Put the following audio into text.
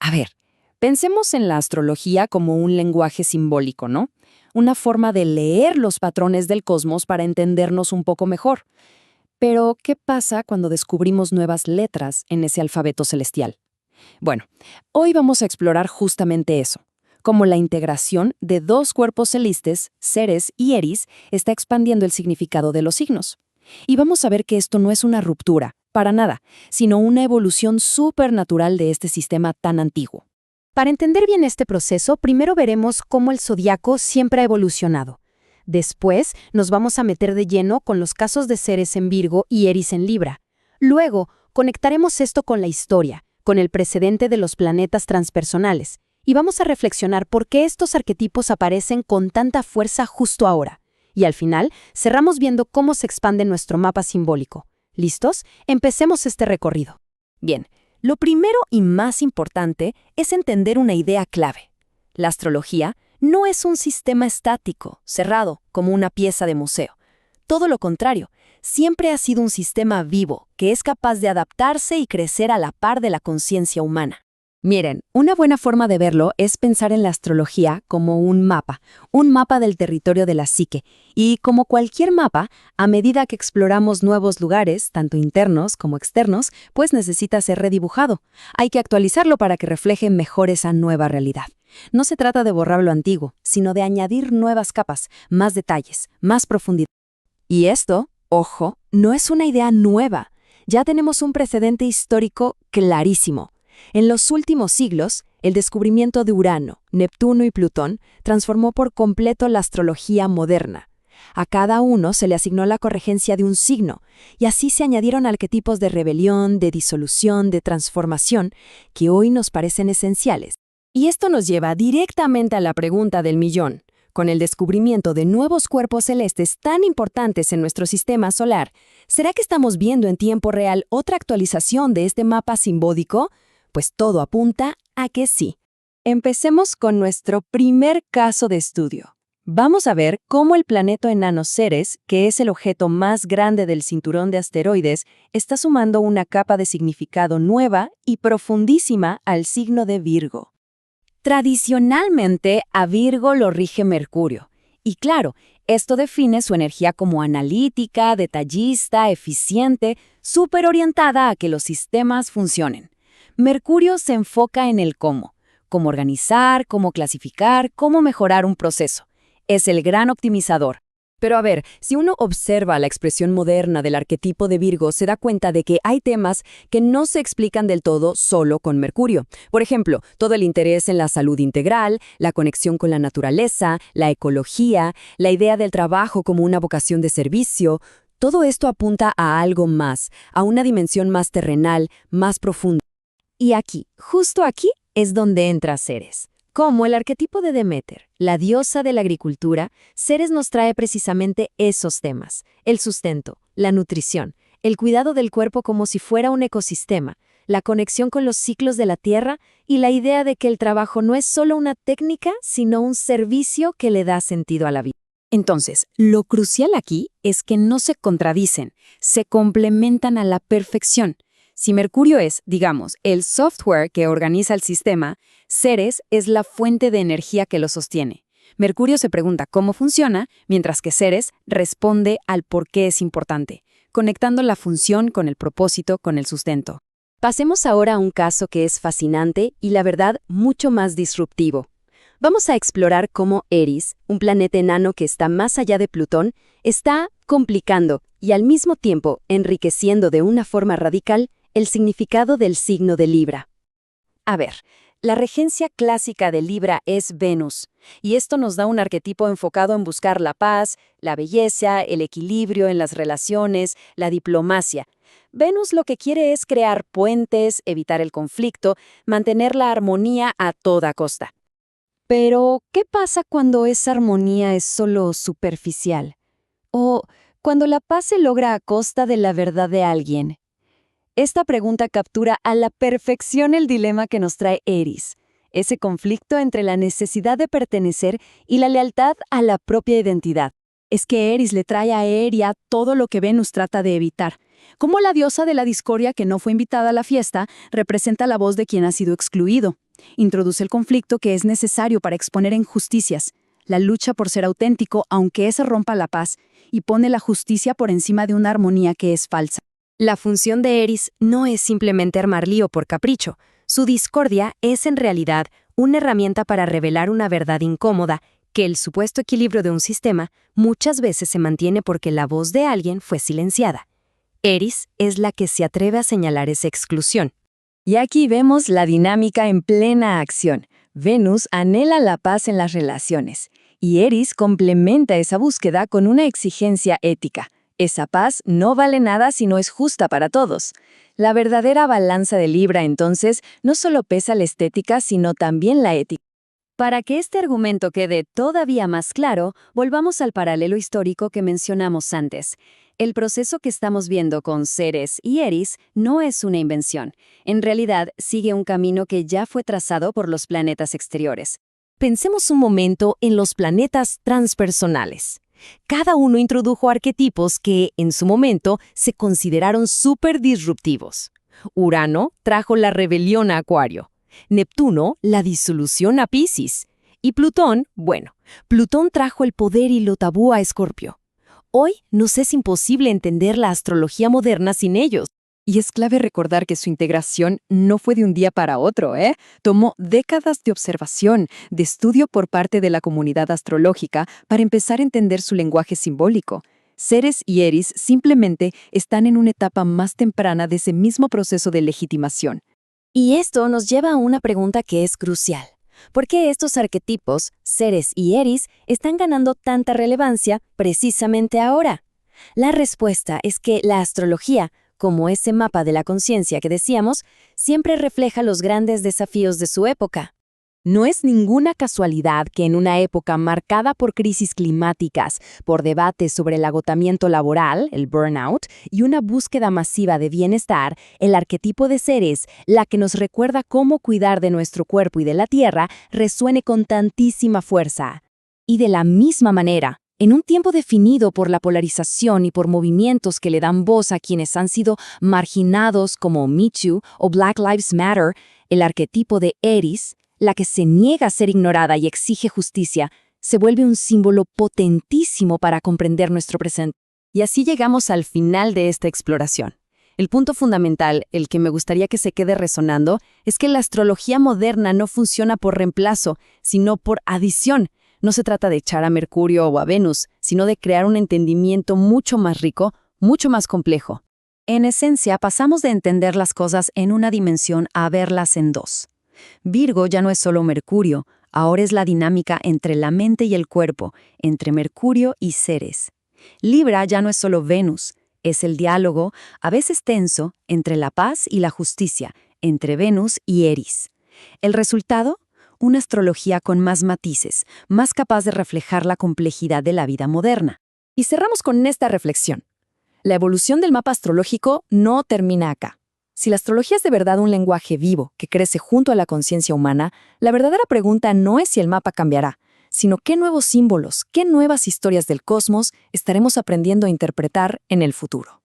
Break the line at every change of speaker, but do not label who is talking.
A ver, pensemos en la astrología como un lenguaje simbólico, ¿no? Una forma de leer los patrones del cosmos para entendernos un poco mejor. Pero, ¿qué pasa cuando descubrimos nuevas letras en ese alfabeto celestial? Bueno, hoy vamos a explorar justamente eso, cómo la integración de dos cuerpos celestes, Ceres y Eris, está expandiendo el significado de los signos. Y vamos a ver que esto no es una ruptura, para nada, sino una evolución supernatural de este sistema tan antiguo.
Para entender bien este proceso, primero veremos cómo el zodiaco siempre ha evolucionado. Después, nos vamos a meter de lleno con los casos de Ceres en Virgo y Eris en Libra. Luego, conectaremos esto con la historia, con el precedente de los planetas transpersonales, y vamos a reflexionar por qué estos arquetipos aparecen con tanta fuerza justo ahora. Y al final, cerramos viendo cómo se expande nuestro mapa simbólico. ¿Listos? Empecemos este recorrido.
Bien, lo primero y más importante es entender una idea clave. La astrología no es un sistema estático, cerrado, como una pieza de museo. Todo lo contrario, siempre ha sido un sistema vivo, que es capaz de adaptarse y crecer a la par de la conciencia humana. Miren, una buena forma de verlo es pensar en la astrología como un mapa del territorio de la psique, y como cualquier mapa, a medida que exploramos nuevos lugares, tanto internos como externos, pues necesita ser redibujado. Hay que actualizarlo para que refleje mejor esa nueva realidad. No se trata de borrar lo antiguo, sino de añadir nuevas capas, más detalles, más profundidad. Y esto, ojo, no es una idea nueva. Ya tenemos un precedente histórico clarísimo. En los últimos siglos, el descubrimiento de Urano, Neptuno y Plutón transformó por completo la astrología moderna. A cada uno se le asignó la corregencia de un signo, y así se añadieron arquetipos de rebelión, de disolución, de transformación, que hoy nos parecen esenciales. Y esto nos lleva directamente a la pregunta del millón. Con el descubrimiento de nuevos cuerpos celestes tan importantes en nuestro sistema solar, ¿será que estamos viendo en tiempo real otra actualización de este mapa simbólico? Pues todo apunta a que sí. Empecemos con nuestro primer caso de estudio. Vamos a ver cómo el planeta enano Ceres, que es el objeto más grande del cinturón de asteroides, está sumando una capa de significado nueva y profundísima al signo de Virgo. Tradicionalmente, a Virgo lo rige Mercurio. Y claro, esto define su energía como analítica, detallista, eficiente, súper orientada a que los sistemas funcionen. Mercurio se enfoca en el cómo organizar, cómo clasificar, cómo mejorar un proceso. Es el gran optimizador. Pero a ver, si uno observa la expresión moderna del arquetipo de Virgo, se da cuenta de que hay temas que no se explican del todo solo con Mercurio. Por ejemplo, todo el interés en la salud integral, la conexión con la naturaleza, la ecología, la idea del trabajo como una vocación de servicio. Todo esto apunta a algo más, a una dimensión más terrenal, más profunda. Y aquí, justo aquí, es donde entra Ceres. Como el arquetipo de Deméter, la diosa de la agricultura, Ceres nos trae precisamente esos temas: el sustento, la nutrición, el cuidado del cuerpo como si fuera un ecosistema, la conexión con los ciclos de la tierra y la idea de que el trabajo no es solo una técnica, sino un servicio que le da sentido a la vida. Entonces, lo crucial aquí es que no se contradicen, se complementan a la perfección. Si Mercurio es, digamos, el software que organiza el sistema, Ceres es la fuente de energía que lo sostiene. Mercurio se pregunta cómo funciona, mientras que Ceres responde al por qué es importante, conectando la función con el propósito, con el sustento. Pasemos ahora a un caso que es fascinante y, la verdad, mucho más disruptivo. Vamos a explorar cómo Eris, un planeta enano que está más allá de Plutón, está complicando y al mismo tiempo enriqueciendo de una forma radical el significado del signo de Libra. A ver, la regencia clásica de Libra es Venus, y esto nos da un arquetipo enfocado en buscar la paz, la belleza, el equilibrio en las relaciones, la diplomacia. Venus lo que quiere es crear puentes, evitar el conflicto, mantener la armonía a toda costa. Pero, ¿qué pasa cuando esa armonía es solo superficial? ¿O cuando la paz se logra a costa de la verdad de alguien? Esta pregunta captura a la perfección el dilema que nos trae Eris, ese conflicto entre la necesidad de pertenecer y la lealtad a la propia identidad. Es que Eris le trae a Eria todo lo que Venus trata de evitar. Como la diosa de la discordia que no fue invitada a la fiesta, representa la voz de quien ha sido excluido. Introduce el conflicto que es necesario para exponer injusticias, la lucha por ser auténtico aunque esa rompa la paz, y pone la justicia por encima de una armonía que es falsa.
La función de Eris no es simplemente armar lío por capricho. Su discordia es en realidad una herramienta para revelar una verdad incómoda, que el supuesto equilibrio de un sistema muchas veces se mantiene porque la voz de alguien fue silenciada. Eris es la que se atreve a señalar esa exclusión.
Y aquí vemos la dinámica en plena acción. Venus anhela la paz en las relaciones, y Eris complementa esa búsqueda con una exigencia ética. Esa paz no vale nada si no es justa para todos. La verdadera balanza de Libra, entonces, no solo pesa la estética, sino también la ética. Para que este argumento quede todavía más claro, volvamos al paralelo histórico que mencionamos antes. El proceso que estamos viendo con Ceres y Eris no es una invención. En realidad, sigue un camino que ya fue trazado por los planetas exteriores.
Pensemos un momento en los planetas transpersonales. Cada uno introdujo arquetipos que, en su momento, se consideraron súper disruptivos. Urano trajo la rebelión a Acuario, Neptuno la disolución a Piscis, y Plutón, Plutón trajo el poder y lo tabú a Escorpio. Hoy nos es imposible entender la astrología moderna sin ellos.
Y es clave recordar que su integración no fue de un día para otro, Tomó décadas de observación, de estudio por parte de la comunidad astrológica para empezar a entender su lenguaje simbólico. Ceres y Eris simplemente están en una etapa más temprana de ese mismo proceso de legitimación.
Y esto nos lleva a una pregunta que es crucial. ¿Por qué estos arquetipos, Ceres y Eris, están ganando tanta relevancia precisamente ahora? La respuesta es que la astrología, como ese mapa de la conciencia que decíamos, siempre refleja los grandes desafíos de su época.
No es ninguna casualidad que en una época marcada por crisis climáticas, por debates sobre el agotamiento laboral, el burnout, y una búsqueda masiva de bienestar, el arquetipo de Ceres, la que nos recuerda cómo cuidar de nuestro cuerpo y de la tierra, resuene con tantísima fuerza. Y de la misma manera, en un tiempo definido por la polarización y por movimientos que le dan voz a quienes han sido marginados como Me Too o Black Lives Matter, el arquetipo de Eris, la que se niega a ser ignorada y exige justicia, se vuelve un símbolo potentísimo para comprender nuestro presente. Y así llegamos al final de esta exploración. El punto fundamental, el que me gustaría que se quede resonando, es que la astrología moderna no funciona por reemplazo, sino por adición. No se trata de echar a Mercurio o a Venus, sino de crear un entendimiento mucho más rico, mucho más complejo. En esencia, pasamos de entender las cosas en una dimensión a verlas en dos. Virgo ya no es solo Mercurio, ahora es la dinámica entre la mente y el cuerpo, entre Mercurio y Ceres. Libra ya no es solo Venus, es el diálogo, a veces tenso, entre la paz y la justicia, entre Venus y Eris. ¿El resultado? Una astrología con más matices, más capaz de reflejar la complejidad de la vida moderna. Y cerramos con esta reflexión. La evolución del mapa astrológico no termina acá. Si la astrología es de verdad un lenguaje vivo que crece junto a la conciencia humana, la verdadera pregunta no es si el mapa cambiará, sino qué nuevos símbolos, qué nuevas historias del cosmos estaremos aprendiendo a interpretar en el futuro.